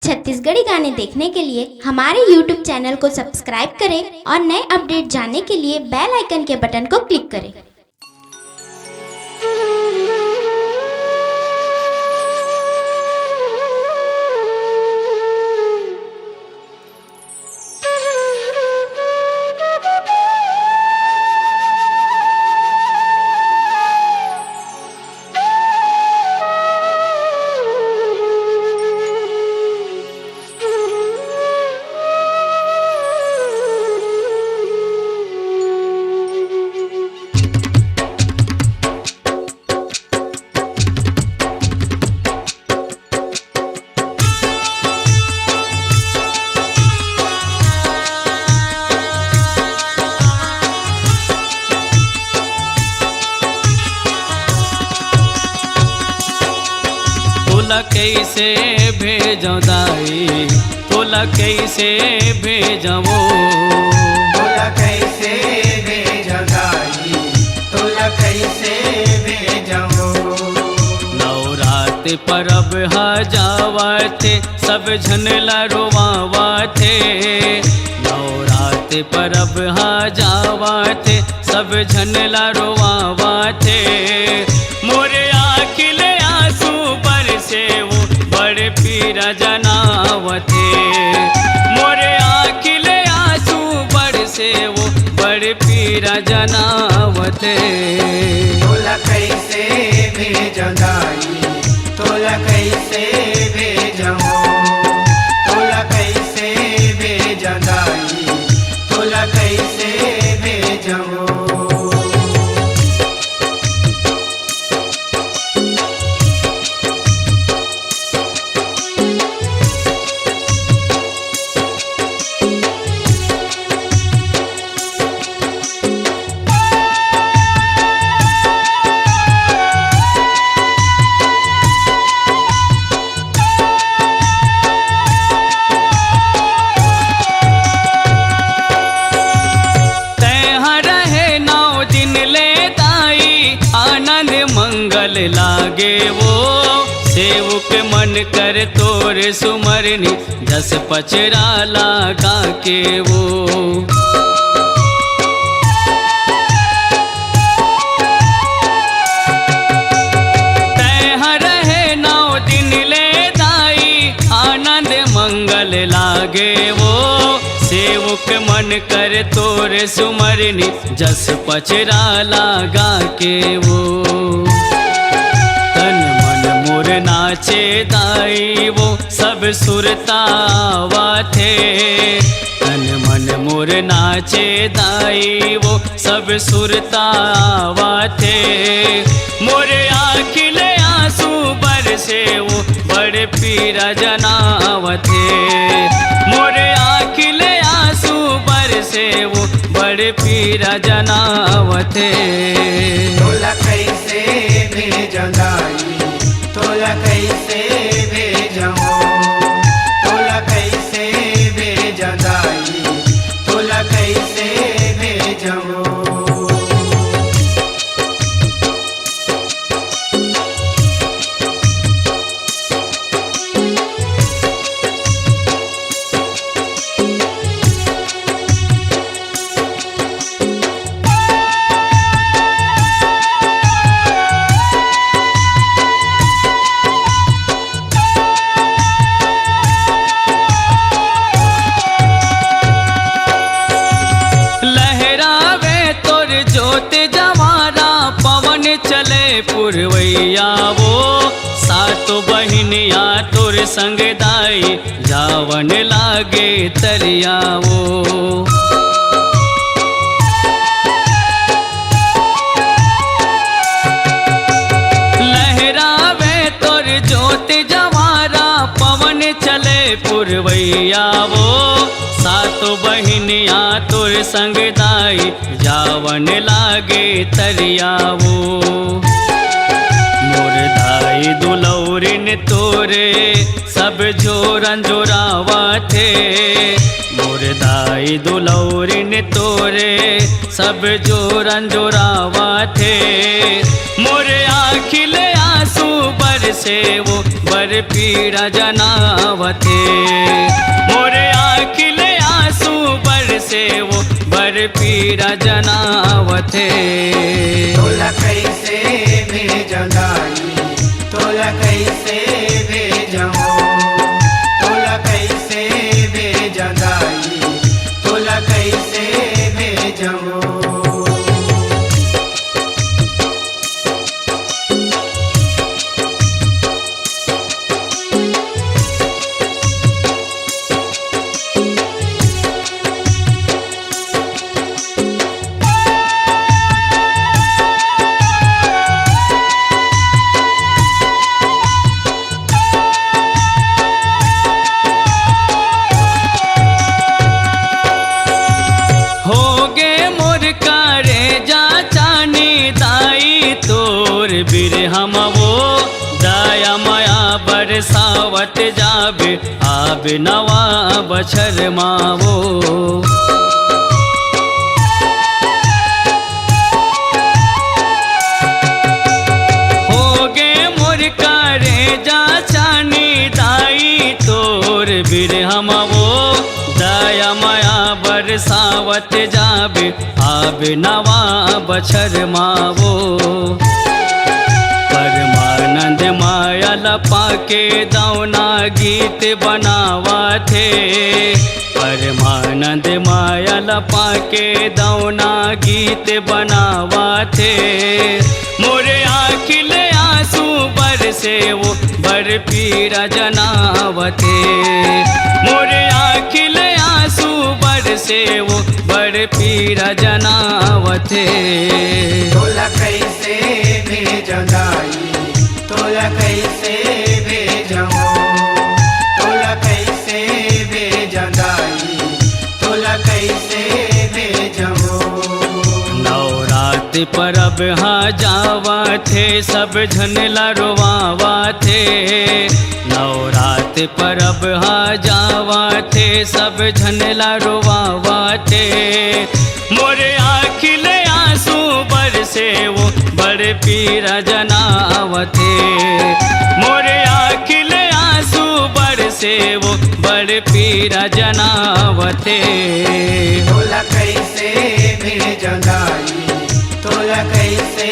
छत्तीसगढ़ी गाने देखने के लिए हमारे YouTube चैनल को सब्सक्राइब करें और नए अपडेट जानने के लिए बेल आइकन के बटन को क्लिक करें। तोला कैसे भेजो दाई, तोला कैसे भेजो, तोला कैसे भेजो दाई, तोला कैसे भेजो। नवरात परब हा जावथे सब झन ला रोवावथे, नवरात परब हा जावथे सब झन ला रोवावथे। मोरे आखिले आंसू बरसे वो बड़े पीरा जनावथे, मोरे आखिले आंसू बरसे वो बड़े पीरा जनावथे। तोला कैसे भेजो दाई, तोला कैसे भेजो, तोला कैसे भेजो दाई, तोला कैसे भेजो। मंगल लागे वो सेवक मन कर तोर सुमरनी, जस पचरा लागा के वो। तैहा रहे 9 दिन ले दाई, आनंद मंगल लागे वो सेवक मन कर तोर सुमरनी, जस पचरा लागा के वो। तन मन मोर नाचे दाई वो सब सुरतावा थे, तन मन मोर नाचे दाई वो सब सुरतावा थे। मोरे आखिले आंसू बरसे वो बड़े पीरा जनावथे, मोरे आखिले आंसू बरसे वो बड़े पीरा जनावथे। तोला कैसे भेजो दाई, तोला कैसे भेजो, तोला कैसे भेजो दाई, तोला कैसे भेजो। पुरवैया वो सातो बहिनिया तोर संग दाई, जावन लागे तरिया वो। लहरावे तोर जोत जवारा, पवन चले पुरवैया वो सातो बहिनिया तोर संग दाई, जावन लागे तरिया वो। मोर दाई दुलौरिन तोरे सब जोरन जोरावा थे, मोर दाई दुलौरिन तोरे सब जोरन जोरावा थे। मोरे आखिले आंसू बरसे वो बर बर पीड़ा जनावथे। मोरे आखिले आंसू बरसे वो बर पीड़ा जनावथे। तोला कैसे भेजंदाई तोला कैसे भेजमो तोला कैसे भेजंदाई तोला कैसे भेजमो। बीर हम वो दया माया बरसावत जाबे आब नवा बछर मावो। होगे मोर करे जा चानी दाई तोर बीर हम वो दया माया बरसावत जाबे आब नवा बछर मावो। परमानंद माया लपा के दौना गीत बनावा थे। परमानंद माया लपा के दौना गीत बनावा थे। मोरे आखिले आंसू बरसे वो बर पीड़ा जनावथे। मोरे आखिले आंसू बरसे वो बर पीड़ा जनावथे। तोला कैसे भेजंदाई तोला कैसे भेजमो तोला कैसे भेजंदाई तोला कैसे भेजमो। नवरात्रि परब हाँ जावा थे सब झनला रोवावा थे। नवरात्रि परब हाँ जावा थे सब झनला रोवावा थे। मोरे आखिले आंसू बरसे वो बर पीड़ा जनावथे। मोरे आखिले आंसू बरसे वो बर पीड़ा जनावथे। तोला कैसे भेजंदाई तोला कैसे